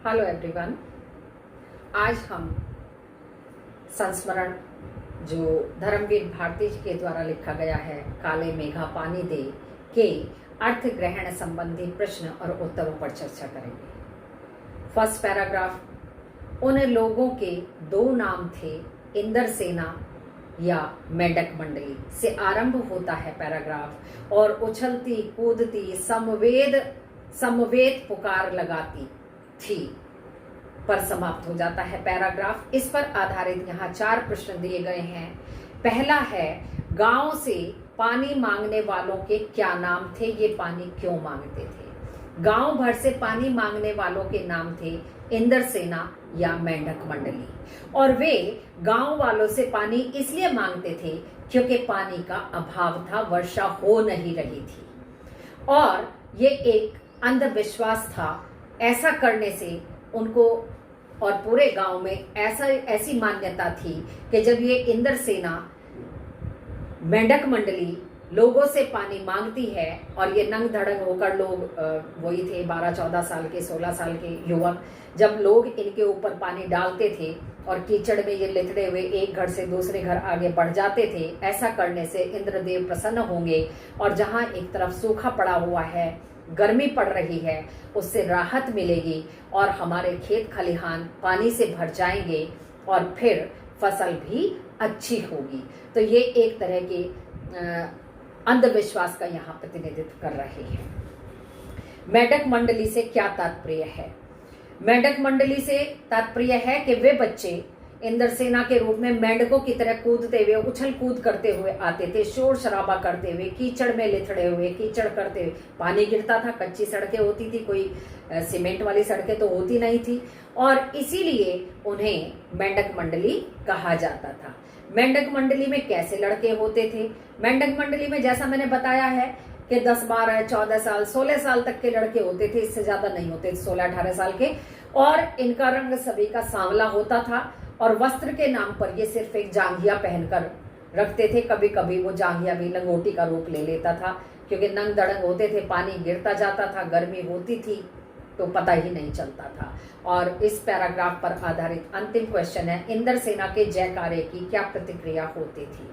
Hello everyone. आज हम संस्मरण जो धर्मवीर भारती जी के द्वारा लिखा गया है काले मेघा पानी दे के अर्थ ग्रहण संबंधी प्रश्न और उत्तरों पर चर्चा करेंगे। फर्स्ट पैराग्राफ, उन लोगों के दो नाम थे, इंद्रसेना या मेंढक मंडली से आरंभ होता है पैराग्राफ और उछलती कूदती समवेत पुकार लगाती थी पर समाप्त हो जाता है पैराग्राफ। इस पर आधारित यहाँ 4 प्रश्न दिए गए हैं। पहला है, गांव से पानी मांगने वालों के क्या नाम थे, ये पानी क्यों मांगते थे। गांव भर से पानी मांगने वालों के नाम थे इंद्रसेना या मेंढक मंडली, और वे गांव वालों से पानी इसलिए मांगते थे क्योंकि पानी का अभाव था, वर्षा हो नहीं रही थी और ये एक अंधविश्वास था। ऐसा करने से उनको और पूरे गांव में ऐसी मान्यता थी कि जब ये इंद्रसेना मेंढक मंडली लोगों से पानी मांगती है और ये नंग धड़ंग होकर लोग वही थे 12-14 साल के 16 साल के युवक, जब लोग इनके ऊपर पानी डालते थे और कीचड़ में ये लिथड़े हुए एक घर से दूसरे घर आगे बढ़ जाते थे। ऐसा करने से इंद्रदेव प्रसन्न होंगे और जहां एक तरफ सूखा पड़ा हुआ है, गर्मी पड़ रही है, उससे राहत मिलेगी और हमारे खेत खलिहान पानी से भर जाएंगे और फिर फसल भी अच्छी होगी। तो ये एक तरह के अंधविश्वास का यहाँ प्रतिनिधित्व कर रहे हैं। मेंढक मंडली से क्या तात्पर्य है? मेंढक मंडली से तात्पर्य है कि वे बच्चे इंद्रसेना के रूप में मेंढकों की तरह कूदते हुए, उछल कूद करते हुए आते थे, शोर शराबा करते हुए, कीचड़ में लिथड़े हुए, कीचड़ करते हुए, पानी गिरता था, कच्ची सड़कें होती थी, कोई सीमेंट वाली सड़कें तो होती नहीं थी और इसीलिए उन्हें मेंढक मंडली कहा जाता था। मेंढक मंडली में कैसे लड़के होते थे? मेंढक मंडली में जैसा मैंने बताया है कि 10, 12, 14 साल, 16 साल तक के लड़के होते थे, इससे ज्यादा नहीं होते, 16-18 साल के, और इनका रंग सभी का सांवला होता था और वस्त्र के नाम पर ये सिर्फ एक जांघिया पहनकर रखते थे। कभी कभी वो जांघिया भी लंगोटी का रूप ले लेता था क्योंकि नंग दड़ंग होते थे, पानी गिरता जाता था, गर्मी होती थी तो पता ही नहीं चलता था। और इस पैराग्राफ पर आधारित अंतिम क्वेश्चन है, इंद्रसेना के जयकारे की क्या प्रतिक्रिया होती थी?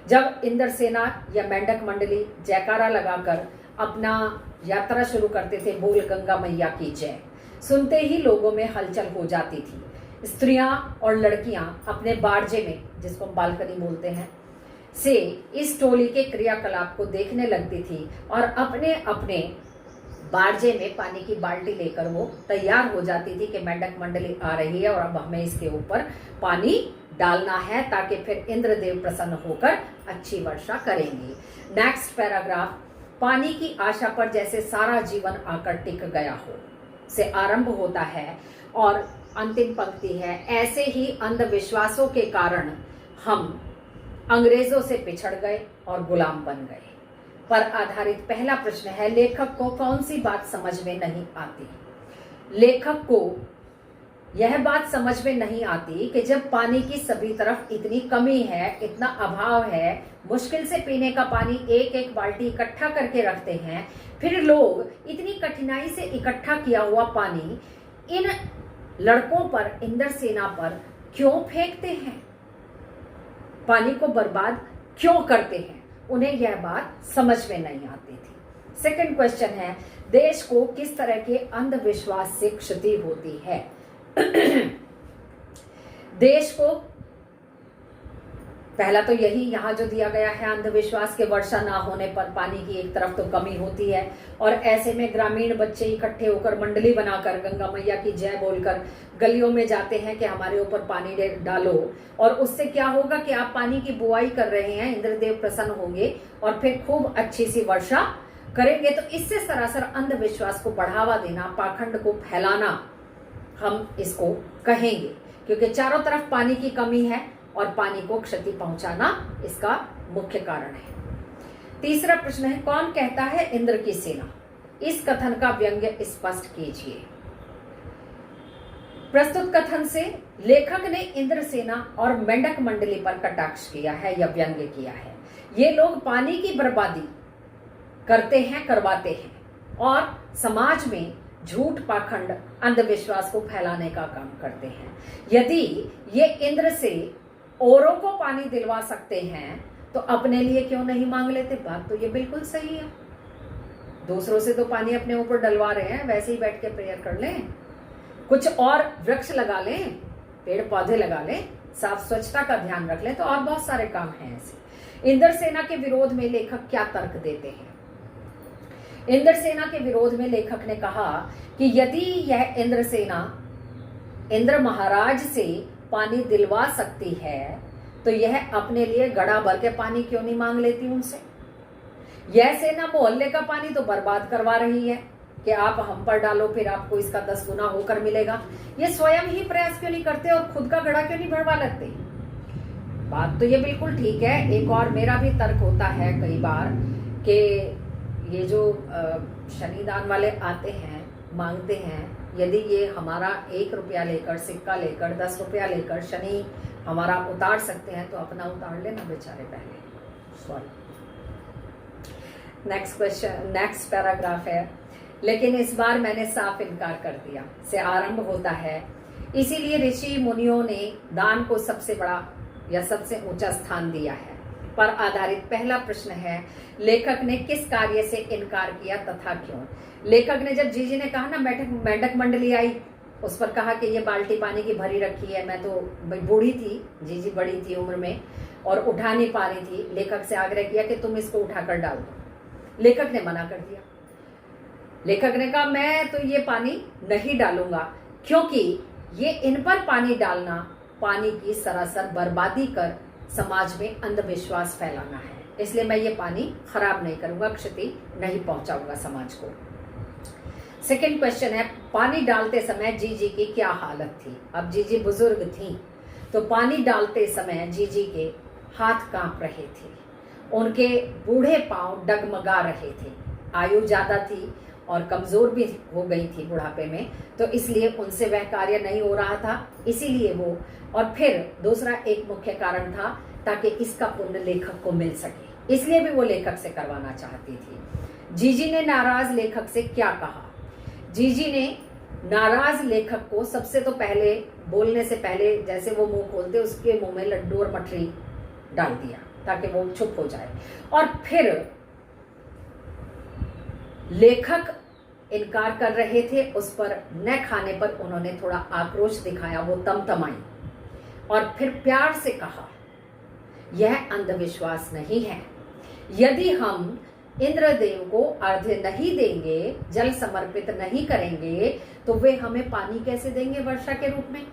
जब इंद्रसेना या मेंढक मंडली जयकारा लगाकर अपना यात्रा शुरू करते थे, बोल गंगा मैया की जय, सुनते ही लोगों में हलचल हो जाती थी। स्त्रियां और लड़कियां अपने बारजे में, जिसको हम बालकनी बोलते हैं, से इस टोली के क्रियाकलाप को देखने लगती थी और अपने अपने बारजे में पानी की बाल्टी लेकर वो तैयार हो जाती थी कि मेंढक मंडली आ रही है और अब हमें इसके ऊपर पानी डालना है ताकि फिर इंद्रदेव प्रसन्न होकर अच्छी वर्षा करेंगे। नेक्स्ट पैराग्राफ, पानी की आशा पर जैसे सारा जीवन आकर टिक गया हो से आरंभ होता है और अंतिम पंक्ति है, ऐसे ही अंधविश्वासों के कारण हम अंग्रेजों से पिछड़ गए और गुलाम बन गए पर आधारित पहला प्रश्न है, लेखक को कौन सी बात समझ में नहीं आती? लेखक को यह बात समझ में नहीं आती कि जब पानी की सभी तरफ इतनी कमी है, इतना अभाव है, मुश्किल से पीने का पानी एक एक बाल्टी इकट्ठा करके रखते हैं, फिर लोग इतनी कठिनाई से इकट्ठा किया हुआ पानी इन लड़कों पर, इंद्रसेना पर क्यों फेंकते हैं? पानी को बर्बाद क्यों करते हैं? उन्हें यह बात समझ में नहीं आती थी। सेकंड क्वेश्चन है, देश को किस तरह के अंधविश्वास से क्षति होती है? देश को, पहला तो यही यहाँ जो दिया गया है अंधविश्वास के वर्षा ना होने पर पानी की एक तरफ तो कमी होती है और ऐसे में ग्रामीण बच्चे इकट्ठे होकर मंडली बनाकर गंगा मैया की जय बोलकर गलियों में जाते हैं कि हमारे ऊपर पानी डालो, और उससे क्या होगा कि आप पानी की बुआई कर रहे हैं, इंद्रदेव प्रसन्न होंगे और फिर खूब अच्छी सी वर्षा करेंगे। तो इससे सरासर अंधविश्वास को बढ़ावा देना, पाखंड को फैलाना हम इसको कहेंगे, क्योंकि चारों तरफ पानी की कमी है और पानी को क्षति पहुंचाना इसका मुख्य कारण है। तीसरा प्रश्न है, कौन कहता है इंद्र की सेना? इस कथन का व्यंग्य स्पष्ट कीजिए। प्रस्तुत कथन से लेखक ने इंद्रसेना और मेंढक मंडली पर कटाक्ष किया है या व्यंग्य किया है। ये लोग पानी की बर्बादी करते हैं, करवाते हैं और समाज में झूठ, पाखंड, अंधविश्वास को फैलाने का काम करते हैं। यदि ये इंद्र से औरों को पानी दिलवा सकते हैं तो अपने लिए क्यों नहीं मांग लेते? बात तो ये बिल्कुल सही है। दूसरों से तो पानी अपने ऊपर डलवा रहे हैं, वैसे ही बैठ के प्रेयर कर लें, कुछ और वृक्ष लगा लें, पेड़ पौधे लगा लें, साफ स्वच्छता का ध्यान रख लें, तो और बहुत सारे काम हैं ऐसे। इंद्रसेना के विरोध में लेखक क्या तर्क देते हैं? इंद्रसेना के विरोध में लेखक ने कहा कि यदि यह इंद्रसेना इंद्र महाराज से पानी दिलवा सकती है तो यह अपने लिए गड़ा भर के पानी क्यों नहीं मांग लेती उनसे? यह सेना मोहल्ले का पानी तो बर्बाद करवा रही है कि आप हम पर डालो, फिर आपको इसका 10 गुना होकर मिलेगा। ये स्वयं ही प्रयास क्यों नहीं करते और खुद का गड़ा क्यों नहीं भरवा लेते? बात तो ये बिल्कुल ठीक है। एक और मेरा भी तर्क होता है कई बार कि ये जो शनिदान वाले आते हैं, मांगते हैं, यदि ये हमारा 1 रुपया लेकर, सिक्का लेकर, 10 रुपया लेकर शनि हमारा उतार सकते हैं तो अपना उतार लेना बेचारे पहले। Sorry, next question, next paragraph है। लेकिन इस बार मैंने साफ इनकार कर दिया से आरंभ होता है। इसीलिए ऋषि मुनियों ने दान को सबसे बड़ा या सबसे ऊंचा स्थान दिया है पर आधारित पहला प्रश्न है, लेखक ने किस कार्य से इनकार किया तथा क्यों? लेखक ने जब जीजी ने कहा ना मेंढक मंडली आई, उस पर कहा कि ये बाल्टी पानी की भरी रखी है, मैं तो बूढ़ी थी, जीजी बड़ी थी उम्र में और उठा नहीं पा रही थी, लेखक से आग्रह किया कि तुम इसको उठाकर डाल दो। लेखक ने मना कर दिया। लेखक ने कहा मैं तो ये पानी नहीं डालूंगा क्योंकि ये इन पर पानी डालना पानी की सरासर बर्बादी कर समाज में अंधविश्वास फैलाना है, इसलिए मैं ये पानी खराब नहीं करूंगा, क्षति नहीं पहुंचाऊंगा समाज को। सेकंड क्वेश्चन है, पानी डालते समय जीजी की क्या हालत थी? अब जीजी बुजुर्ग थी तो पानी डालते समय जीजी के हाथ कांप रहे थे, उनके बूढ़े पांव डगमगा रहे थे, आयु ज्यादा थी और कमजोर भी हो गई थी बुढ़ापे में, तो इसलिए उनसे वह कार्य नहीं हो रहा था, इसीलिए वो, और फिर दूसरा एक मुख्य कारण था ताकि इसका पुण्य लेखक को मिल सके, इसलिए भी वो लेखक से करवाना चाहती थी। जीजी ने नाराज लेखक से क्या कहा? जीजी ने नाराज लेखक को सबसे तो पहले बोलने से पहले जैसे वो मुंह खोलते उसके मुंह में लड्डू और मठरी डाल दिया ताकि वो चुप हो जाए, और फिर लेखक इनकार कर रहे थे उस पर न खाने पर उन्होंने थोड़ा आक्रोश दिखाया, वो तमतमाई और फिर प्यार से कहा यह अंधविश्वास नहीं है, यदि हम इंद्रदेव को अर्घ्य नहीं देंगे, जल समर्पित नहीं करेंगे तो वे हमें पानी कैसे देंगे वर्षा के रूप में?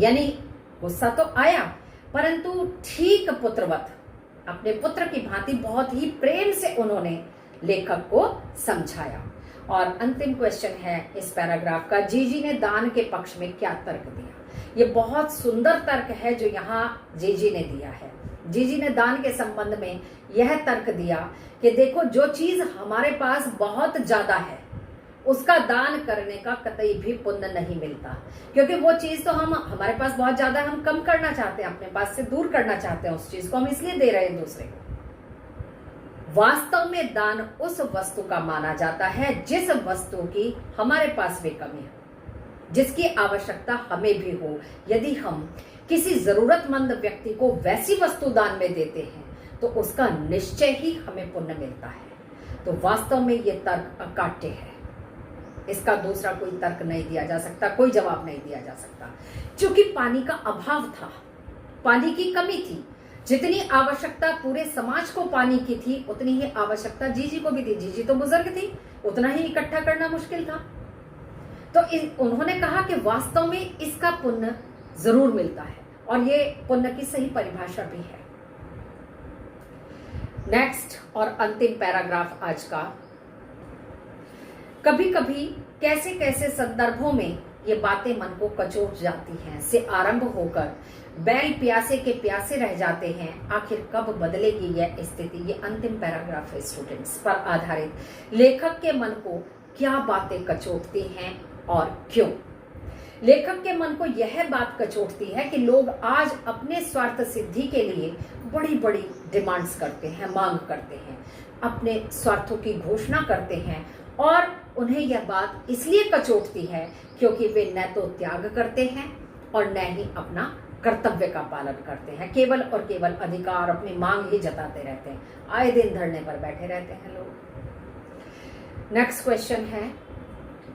यानी गुस्सा तो आया परंतु ठीक पुत्रवत अपने पुत्र की भांति बहुत ही प्रेम से उन्होंने लेखक को समझाया। और अंतिम क्वेश्चन है इस पैराग्राफ का, जीजी ने दान के पक्ष में क्या तर्क दिया? ये बहुत सुंदर तर्क है जो यहाँ जीजी ने दिया है। जीजी ने दान के संबंध में यह तर्क दिया कि देखो जो चीज हमारे पास बहुत ज्यादा है उसका दान करने का कतई भी पुण्य नहीं मिलता, क्योंकि वो चीज तो हमारे पास बहुत ज्यादा हम कम करना चाहते हैं, अपने पास से दूर करना चाहते हैं, उस चीज को हम इसलिए दे रहे हैं दूसरे को। वास्तव में दान उस वस्तु का माना जाता है जिस वस्तु की हमारे पास भी कमी हो, जिसकी आवश्यकता हमें भी हो। यदि हम किसी जरूरतमंद व्यक्ति को वैसी वस्तु दान में देते हैं तो उसका निश्चय ही हमें पुण्य मिलता है। तो वास्तव में ये तर्क अकाट्य है, इसका दूसरा कोई तर्क नहीं दिया जा सकता, कोई जवाब नहीं दिया जा सकता। क्योंकि पानी का अभाव था, पानी की कमी थी, जितनी आवश्यकता पूरे समाज को पानी की थी उतनी ही आवश्यकता जीजी को भी थी। जीजी तो बुजुर्ग थी, उतना ही इकट्ठा करना मुश्किल था। तो उन्होंने कहा कि वास्तव में इसका पुण्य जरूर मिलता है और ये पुण्य की सही परिभाषा भी है। नेक्स्ट और अंतिम पैराग्राफ आज का, कभी कभी कैसे कैसे संदर्भों में ये बातें मन को कचोट जाती हैं से आरंभ होकर बैल प्यासे के प्यासे रह जाते हैं, आखिर कब बदलेगी यह स्थिति? ये अंतिम पैराग्राफ है स्टूडेंट्स, पर आधारित लेखक के मन को क्या बातें कचोटती हैं और क्यों? लेखक के मन को यह बात कचोटती है कि लोग आज अपने स्वार्थ सिद्धि के लिए बड़ी बड़ी डिमांड्स करते हैं, मांग करते हैं, अपने स्वार्थों की घोषणा करते हैं और उन्हें यह बात इसलिए कचोटती है क्योंकि वे न तो त्याग करते हैं और न ही अपना कर्तव्य का पालन करते हैं। केवल और केवल अधिकार, अपनी मांग ही जताते रहते हैं, आए दिन धरने पर बैठे रहते हैं लोग। नेक्स्ट क्वेश्चन है,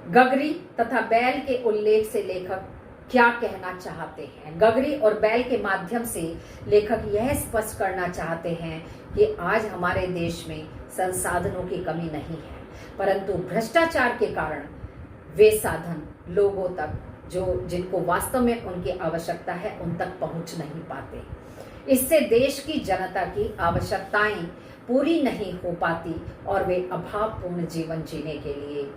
गगरी तथा बैल के उल्लेख से लेखक क्या कहना चाहते हैं? गगरी और बैल के माध्यम से लेखक यह स्पष्ट करना चाहते हैं कि आज हमारे देश में संसाधनों की कमी नहीं है, परंतु भ्रष्टाचार के कारण वे साधन लोगों तक जिनको वास्तव में उनकी आवश्यकता है उन तक पहुंच नहीं पाते। इससे देश की जनता की आवश्यकताएं पूरी नहीं हो पाती और वे अभावपूर्ण जीवन जीने के लिए,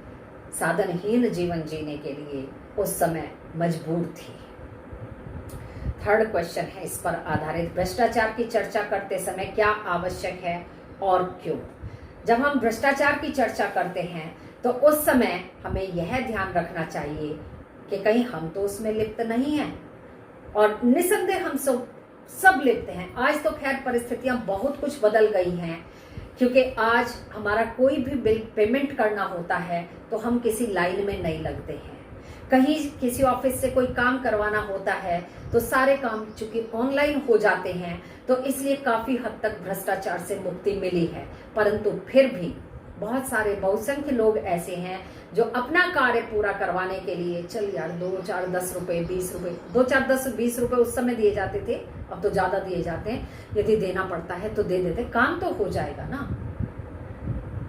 साधनहीन जीवन जीने के लिए उस समय मजबूर थी। थर्ड क्वेश्चन है इस पर आधारित, भ्रष्टाचार की चर्चा करते समय क्या आवश्यक है और क्यों? जब हम भ्रष्टाचार की चर्चा करते हैं तो उस समय हमें यह ध्यान रखना चाहिए कि कहीं हम तो उसमें लिप्त नहीं हैं, और निसंदेह हम सब लिप्त हैं। आज तो खैर परिस्थितियां बहुत कुछ बदल गई हैं, क्योंकि आज हमारा कोई भी बिल पेमेंट करना होता है तो हम किसी लाइन में नहीं लगते हैं। कहीं किसी ऑफिस से कोई काम करवाना होता है तो सारे काम चूंकि ऑनलाइन हो जाते हैं, तो इसलिए काफी हद तक भ्रष्टाचार से मुक्ति मिली है। परंतु फिर भी बहुत सारे बहुसंख्य लोग ऐसे हैं जो अपना कार्य पूरा करवाने के लिए, चल यार 2, 4, 10 रुपए, 20 रुपए, 2, 4, 10, 20 रुपए उस समय दिए जाते थे, अब तो ज्यादा दिए जाते हैं। यदि देना पड़ता है तो दे देते, काम तो हो जाएगा ना।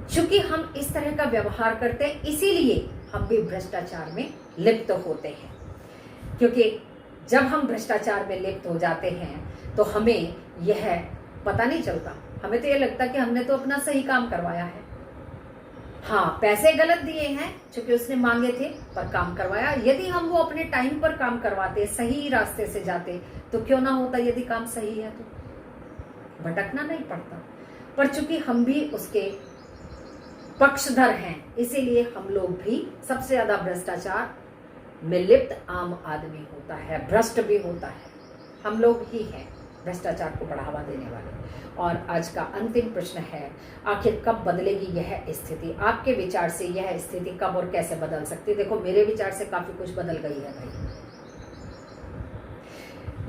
चूंकि हम इस तरह का व्यवहार करते हैं, इसीलिए हम भी भ्रष्टाचार में लिप्त होते हैं। क्योंकि जब हम भ्रष्टाचार में लिप्त हो जाते हैं तो हमें यह पता नहीं चलता, हमें तो यह लगता कि हमने तो अपना सही काम करवाया है। हाँ, पैसे गलत दिए हैं क्योंकि उसने मांगे थे, पर काम करवाया। यदि हम वो अपने टाइम पर काम करवाते, सही रास्ते से जाते, तो क्यों ना होता। यदि काम सही है तो भटकना नहीं पड़ता। पर चूंकि हम भी उसके पक्षधर हैं, इसीलिए हम लोग भी सबसे ज्यादा भ्रष्टाचार में लिप्त आम आदमी होता है, भ्रष्ट भी होता है। हम लोग ही हैं भ्रष्टाचार को बढ़ावा देने वाले। और आज का अंतिम प्रश्न है, आखिर कब बदलेगी यह स्थिति? आपके विचार से यह स्थिति कब और कैसे बदल सकती है? देखो, मेरे विचार से काफी कुछ बदल गई है भाई।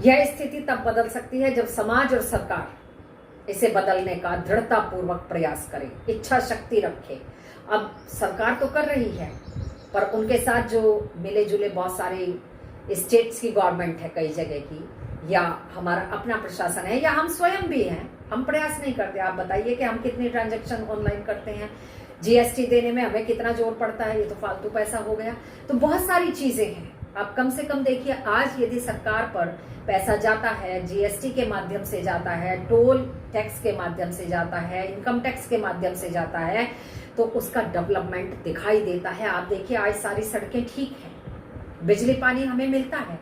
यह स्थिति तब बदल सकती है जब समाज और सरकार इसे बदलने का दृढ़ता पूर्वक प्रयास करे, इच्छा शक्ति रखे। अब सरकार तो कर रही है, पर उनके साथ जो मिले जुले बहुत सारे स्टेट्स की गवर्नमेंट है कई जगह की, या हमारा अपना प्रशासन है, या हम स्वयं भी हैं, हम प्रयास नहीं करते। आप बताइए कि हम कितनी ट्रांजैक्शन ऑनलाइन करते हैं, जीएसटी देने में हमें कितना जोर पड़ता है, ये तो फालतू पैसा हो गया। तो बहुत सारी चीजें हैं। आप कम से कम देखिए, आज यदि सरकार पर पैसा जाता है, जीएसटी के माध्यम से जाता है, टोल टैक्स के माध्यम से जाता है, इनकम टैक्स के माध्यम से जाता है, तो उसका डेवलपमेंट दिखाई देता है। आप देखिए, आज सारी सड़कें ठीक हैं, बिजली पानी हमें मिलता है।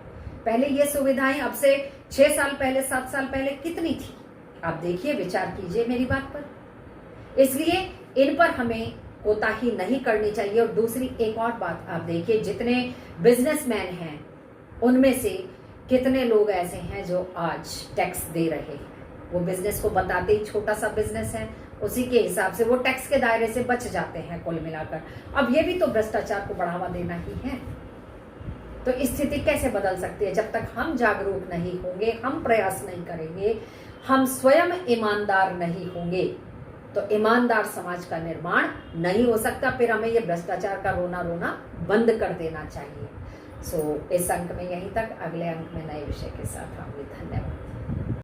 पहले ये सुविधाएं अब से 6 साल पहले, 7 साल पहले कितनी थी? आप देखिए, विचार कीजिए मेरी बात पर। इसलिए इन पर हमें कोताही नहीं करनी चाहिए। और दूसरी एक और बात, आप देखिए, जितने बिजनेसमैन हैं उनमें से कितने लोग ऐसे हैं जो आज टैक्स दे रहे हैं। वो बिजनेस को बताते ही छोटा सा बिजनेस है, उसी के हिसाब से वो टैक्स के दायरे से बच जाते हैं कुल मिलाकर। अब ये भी तो भ्रष्टाचार को बढ़ावा देना ही है। तो स्थिति कैसे बदल सकती है? जब तक हम जागरूक नहीं होंगे, हम प्रयास नहीं करेंगे, हम स्वयं ईमानदार नहीं होंगे, तो ईमानदार समाज का निर्माण नहीं हो सकता। फिर हमें ये भ्रष्टाचार का रोना बंद कर देना चाहिए। इस अंक में यहीं तक, अगले अंक में नए विषय के साथ आऊंगी। धन्यवाद।